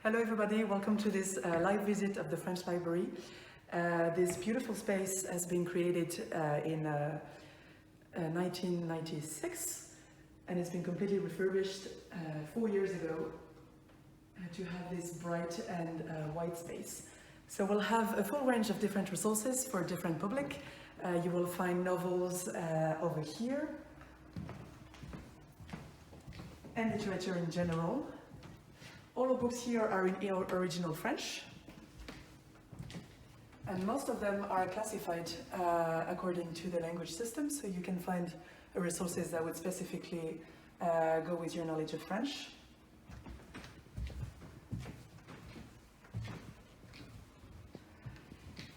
Hello everybody, welcome to this live visit of the French Library. This beautiful space has been created in 1996 and it's been completely refurbished 4 years ago to have this bright and white space. So we'll have a full range of different resources for different public. You will find novels over here and literature in general. All the books here are in original French, and most of them are classified according to the language system, so you can find resources that would specifically go with your knowledge of French.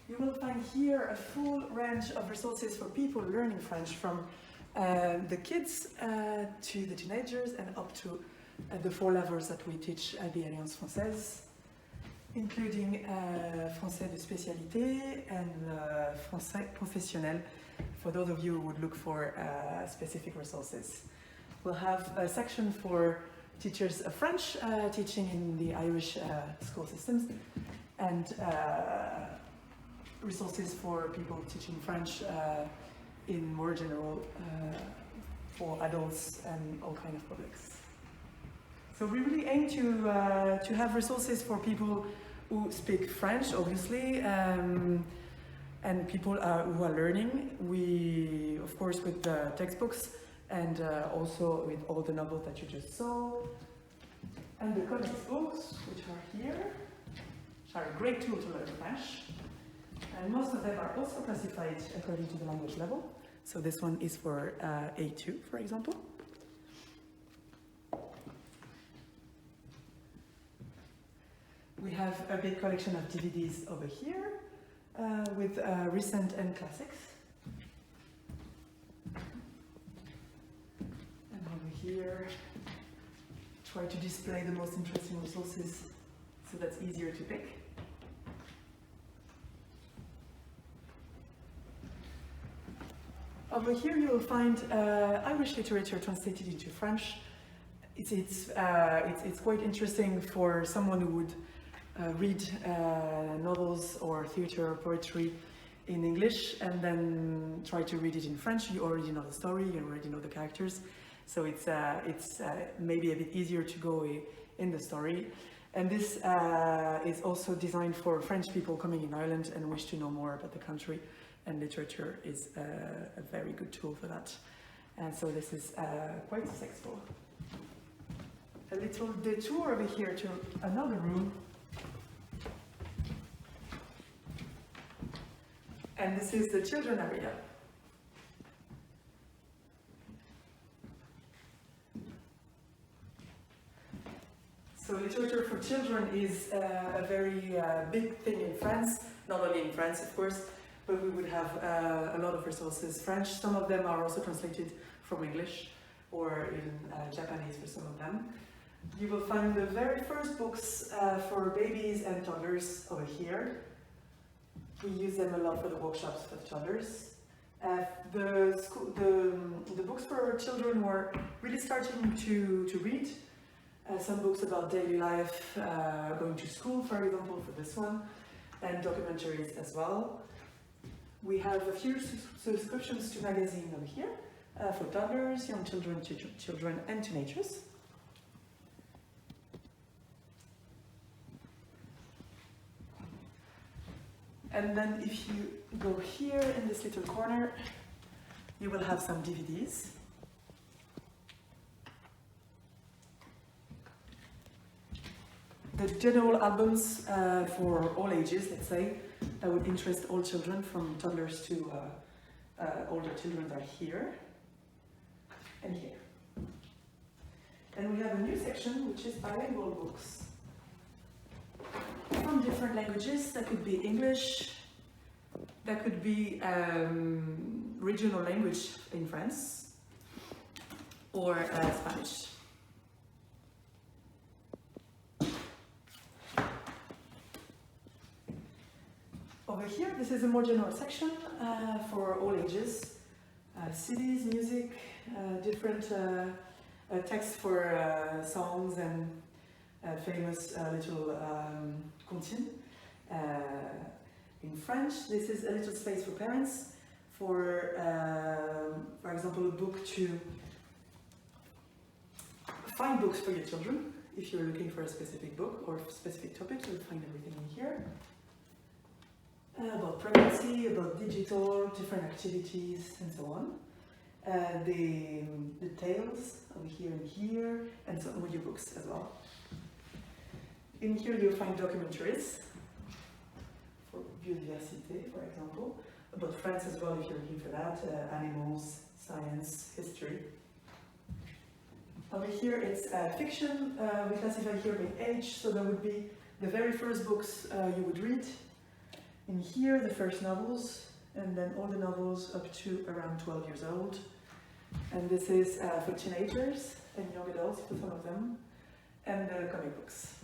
You will find here a full range of resources for people learning French, from the kids to the teenagers and up to the 4 levels that we teach at the Alliance Française, including Français de spécialité and Français professionnel, for those of you who would look for specific resources. We'll have a section for teachers of French, teaching in the Irish school systems, and resources for people teaching French in more general for adults and all kinds of publics. So we really aim to have resources for people who speak French, obviously, and people who are learning. We, of course, with the textbooks and also with all the novels that you just saw, and the comics books, which are here, which are a great tool to learn French. And most of them are also classified according to the language level. So this one is for A2, for example. We have a big collection of DVDs over here with recent and classics. And over here, try to display the most interesting resources so that's easier to pick. Over here you will find Irish literature translated into French. It's quite interesting for someone who would read novels or theater or poetry in English and then try to read it in French. You already know the story, you already know the characters, so it's maybe a bit easier to go in the story. And this is also designed for French people coming in Ireland and wish to know more about the country, and literature is a very good tool for that. And so this is quite successful. A little detour over here to another room. And this is the children area. So literature for children is a very big thing in France, not only in France, of course, but we would have a lot of resources. French, some of them are also translated from English or in Japanese for some of them. You will find the very first books for babies and toddlers over here. We use them a lot for the workshops for the toddlers. The books for children were really starting to read. Some books about daily life, going to school, for example, for this one, and documentaries as well. We have a few subscriptions to magazines over here for toddlers, young children and teenagers. And then if you go here in this little corner, you will have some DVDs. The general albums for all ages, let's say, that would interest all children from toddlers to older children are here and here. And we have a new section which is bilingual books. From different languages, that could be English, that could be regional language in France, or Spanish. Over here, this is a more general section for all ages. CDs, music, different texts for songs and famous little comptine. In French, this is a little space for parents, for example, a book to find books for your children. If you're looking for a specific book or specific topic, you'll find everything in here. About pregnancy, about digital, different activities, and so on. The tales over here and here, and some audiobooks as well. In here you'll find documentaries for biodiversity, for example, about France as well if you're looking for that, animals, science, history. Over here it's fiction. We classify here by age, so that would be the very first books you would read. In here the first novels, and then all the novels up to around 12 years old. And this is for teenagers and young adults, for some of them, and comic books.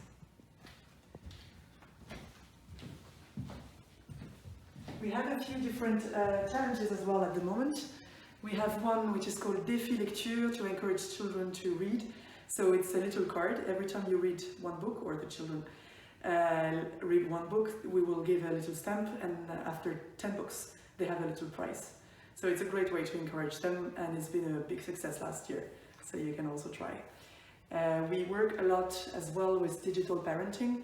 We have a few different challenges as well at the moment. We have one which is called Défi Lecture, to encourage children to read. So it's a little card. Every time you read one book, or the children read one book, we will give a little stamp, and after 10 books they have a little prize. So it's a great way to encourage them, and it's been a big success last year, so you can also try. We work a lot as well with digital parenting,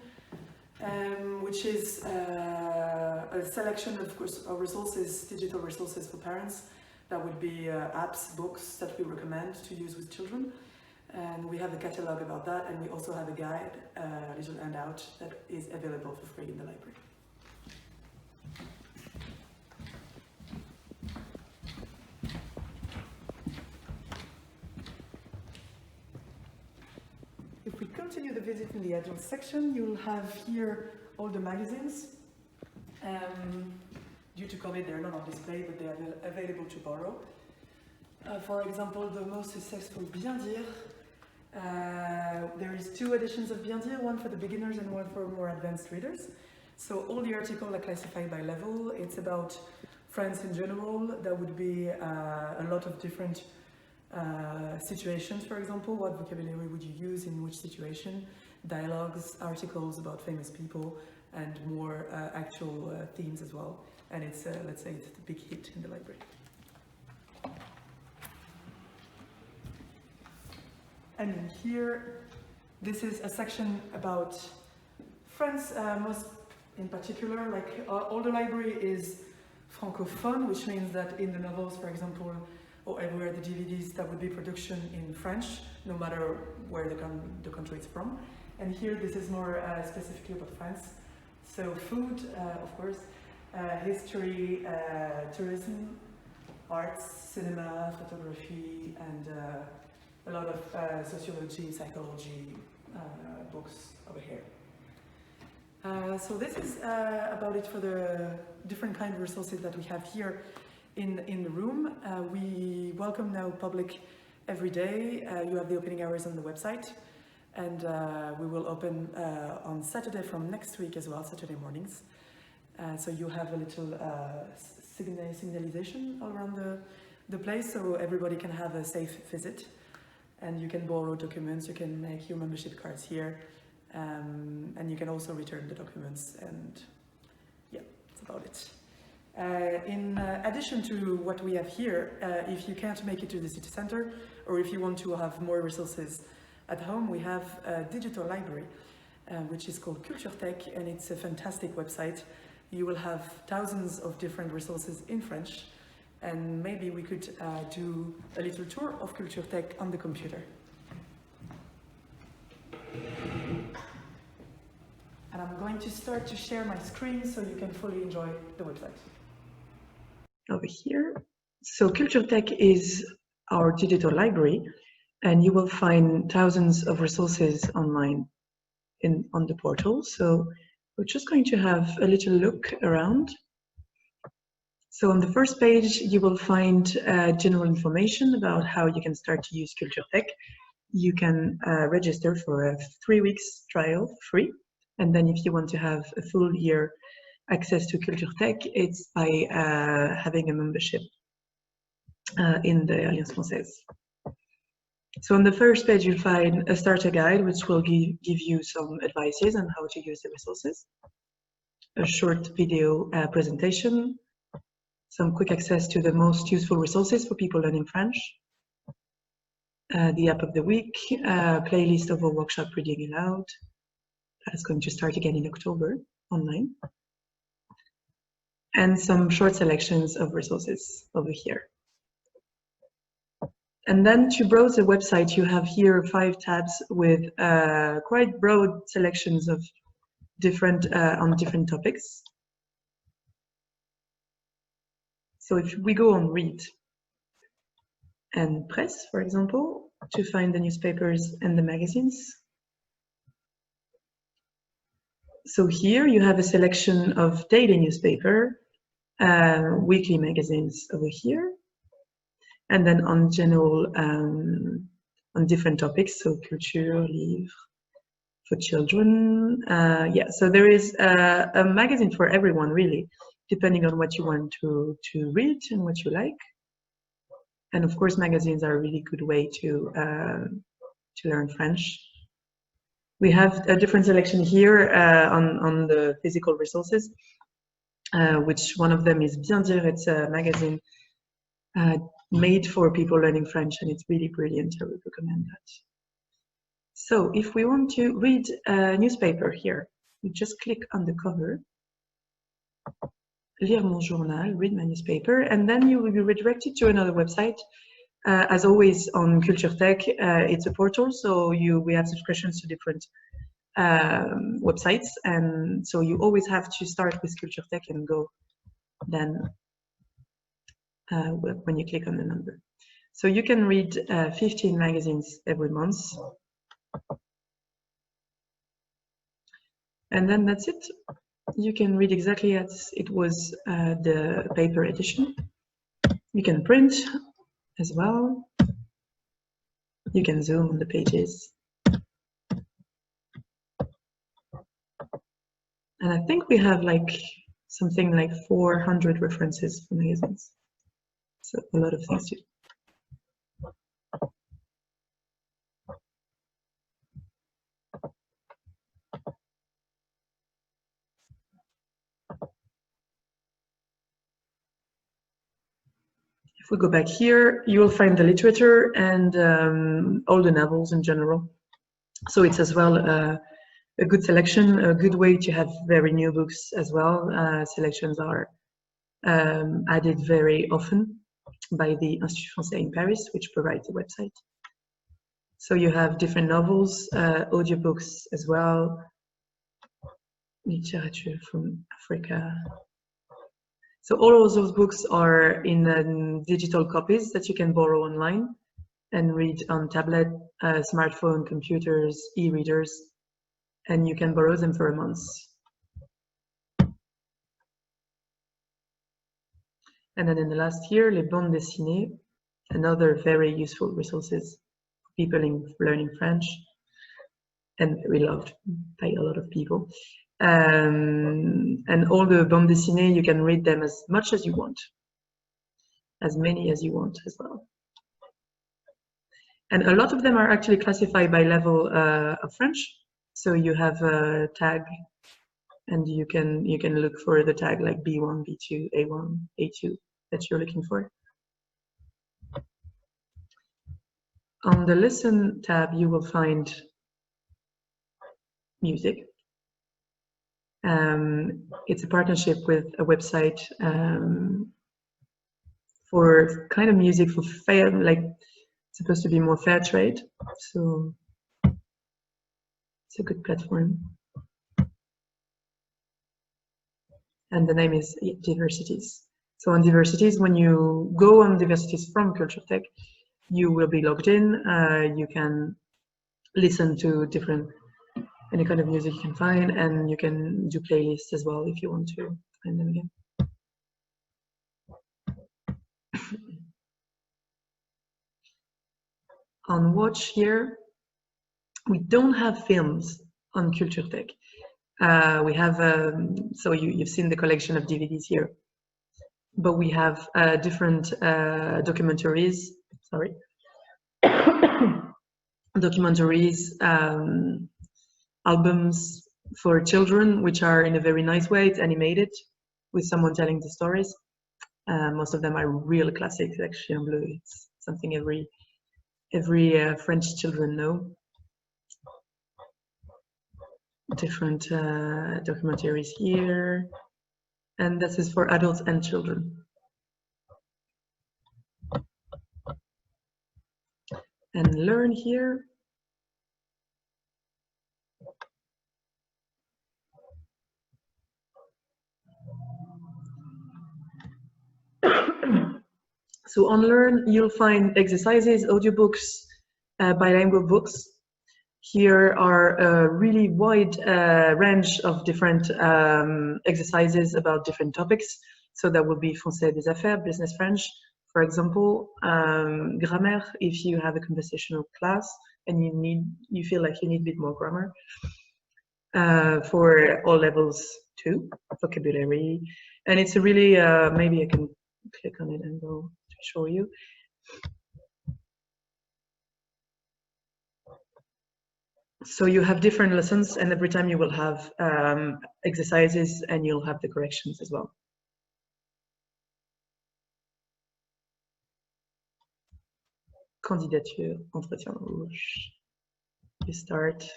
which is a selection of resources, digital resources for parents. That would be apps, books that we recommend to use with children. And we have a catalog about that, and we also have a guide, a little handout that is available for free in the library. If we continue the visit in the adult section, you'll have here all the magazines. Due to COVID, they're not on display, but they are available to borrow. For example, the most successful Bien Dire. There is 2 editions of Bien Dire, one for the beginners and one for more advanced readers. So all the articles are classified by level. It's about France in general. There would be a lot of different situations, for example. What vocabulary would you use in which situation? Dialogues, articles about famous people, and more actual themes as well. And it's, let's say, it's the big hit in the library. And in here, this is a section about France, most in particular. Like all the library is francophone, which means that in the novels, for example, or everywhere the DVDs, that would be production in French, no matter where the country is from. And here, this is more specifically about France. So food, of course, history, tourism, arts, cinema, photography, and a lot of sociology, psychology books over here. So this is about it for the different kind of resources that we have here in the room. We welcome now public every day. You have the opening hours on the website, and we will open on Saturday from next week as well, Saturday mornings. So you have a little signalization all around the place, so everybody can have a safe visit. And you can borrow documents, you can make your membership cards here, and you can also return the documents, and yeah, that's about it. In addition to what we have here, if you can't make it to the city center, or if you want to have more resources at home, we have a digital library, which is called Culturetech, and it's a fantastic website. You will have thousands of different resources in French, and maybe we could do a little tour of Culturetech on the computer. And I'm going to start to share my screen so you can fully enjoy the website. Over here. So Culturetech is our digital library, and you will find thousands of resources online on the portal. So we're just going to have a little look around. So on the first page, you will find general information about how you can start to use Culturetech. You can register for a 3 weeks trial free. And then if you want to have a full year access to Culturetech, it's by having a membership in the Alliance Française. So on the first page, you'll find a starter guide, which will give you some advices on how to use the resources, a short video presentation, some quick access to the most useful resources for people learning French, the app of the week, playlist of a workshop reading aloud. That's going to start again in October online. And some short selections of resources over here. And then to browse the website, you have here 5 tabs with quite broad selections of different on different topics. So if we go on read and press, for example, to find the newspapers and the magazines. So here you have a selection of daily newspaper, weekly magazines over here, and then on general, on different topics, so culture, livre, for children. Yeah, so there is a magazine for everyone, really, depending on what you want to read and what you like. And of course, magazines are a really good way to learn French. We have a different selection here on the physical resources, which one of them is Bien Dire. It's a magazine made for people learning French, and it's really brilliant. I would recommend that. So if we want to read a newspaper here, you just click on the cover, lire mon journal, read my newspaper, and then you will be redirected to another website. As always on Culturetech, it's a portal, so we have subscriptions to different websites, and so you always have to start with Culturetech and go then when you click on the number. So you can read 15 magazines every month. And then that's it. You can read exactly as it was the paper edition. You can print as well. You can zoom on the pages. And I think we have like something like 400 references for magazines. So a lot of things to do. If we go back here, you will find the literature and all the novels in general. So it's as well a good selection, a good way to have very new books as well. Selections are added very often by the Institut Français in Paris, which provides the website. So you have different novels, audiobooks as well, literature from Africa. So all of those books are in digital copies that you can borrow online and read on tablet, smartphone, computers, e-readers, and you can borrow them for a month. And then in the last year, les bandes dessinées, another very useful resources for people learning French, and very loved by a lot of people. And all the bandes dessinées, you can read them as much as you want, as many as you want as well. And a lot of them are actually classified by level of French. So you have a tag, and you can look for the tag like B1, B2, A1, A2 that you're looking for. On the Listen tab, you will find music. It's a partnership with a website for kind of music for fair, like supposed to be more fair trade. So it's a good platform. And the name is Diversities. So on Diversities, when you go on Diversities from Culturetech, you will be logged in. You can listen to any kind of music you can find, and you can do playlists as well if you want to find them again. On Watch here, we don't have films on Culturetech. We have, so you've seen the collection of DVDs here, but we have different documentaries, sorry, documentaries, albums for children, which are in a very nice way. It's animated with someone telling the stories. Most of them are real classics, like Chien Bleu. It's something every French children know. Different documentaries here, and this is for adults and children. And learn here. So on Learn, you'll find exercises, audiobooks, bilingual books. Here are a really wide range of different exercises about different topics. So that will be Français des Affaires, Business French, for example, Grammaire, if you have a conversational class and you feel like you need a bit more grammar. For all levels too, vocabulary. And it's a really, maybe I can click on it and go to show you. So you have different lessons, and every time you will have exercises, and you'll have the corrections as well. Candidature, entretien rouge. You start.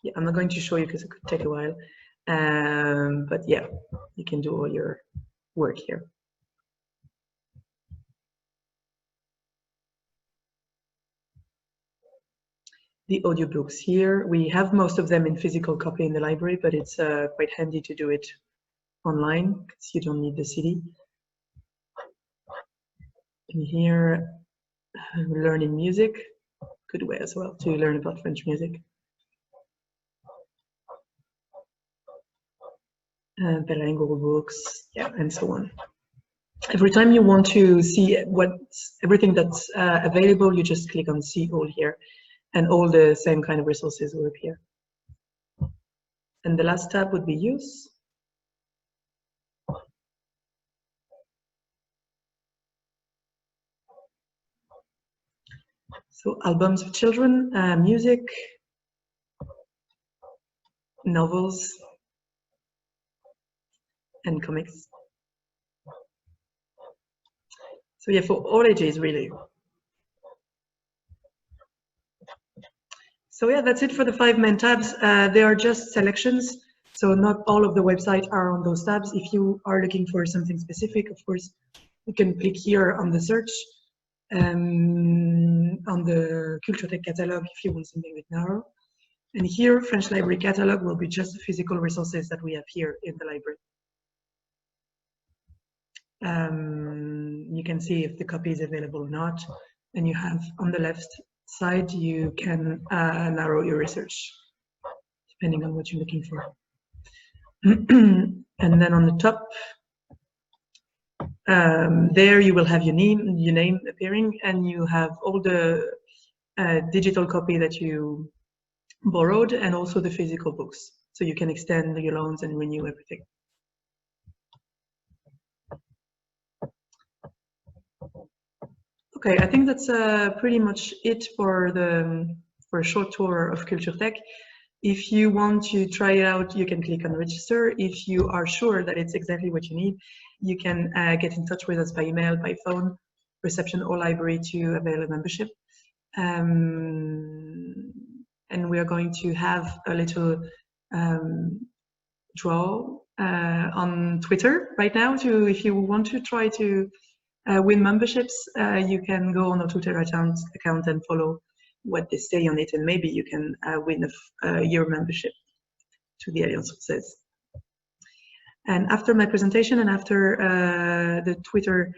Yeah, I'm not going to show you because it could take a while. But yeah, you can do all your work here. The audiobooks here, we have most of them in physical copy in the library, but it's quite handy to do it online because you don't need the CD. And here, learning music, good way as well to learn about French music. Bilingual books, yeah, and so on. Every time you want to see everything that's available, you just click on See All here, and all the same kind of resources will appear. And the last tab would be Use. So albums of children, music, novels, and comics. So yeah, for all ages, really. So yeah, that's it for the 5 main tabs. They are just selections, so not all of the websites are on those tabs. If you are looking for something specific, of course, you can click here on the search, on the Culturetèque catalog if you want something a bit narrow. And here, French Library Catalog will be just the physical resources that we have here in the library. You can see if the copy is available or not. And you have on the left side, you can narrow your research, depending on what you're looking for. And then on the top, there you will have your name appearing, and you have all the digital copy that you borrowed, and also the physical books. So you can extend your loans and renew everything. Okay, I think that's pretty much it for a short tour of Culturethèque. If you want to try it out, you can click on register. If you are sure that it's exactly what you need, you can get in touch with us by email, by phone, reception, or library to avail a membership. And we are going to have a little draw on Twitter right now. If you want to try to win memberships, you can go on our Twitter account and follow what they say on it, and maybe you can win a year membership to the Alliance Française. And after my presentation and after the Twitter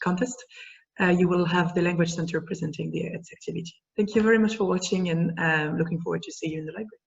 contest, you will have the Language Center presenting the activity. Thank you very much for watching, and looking forward to see you in the library.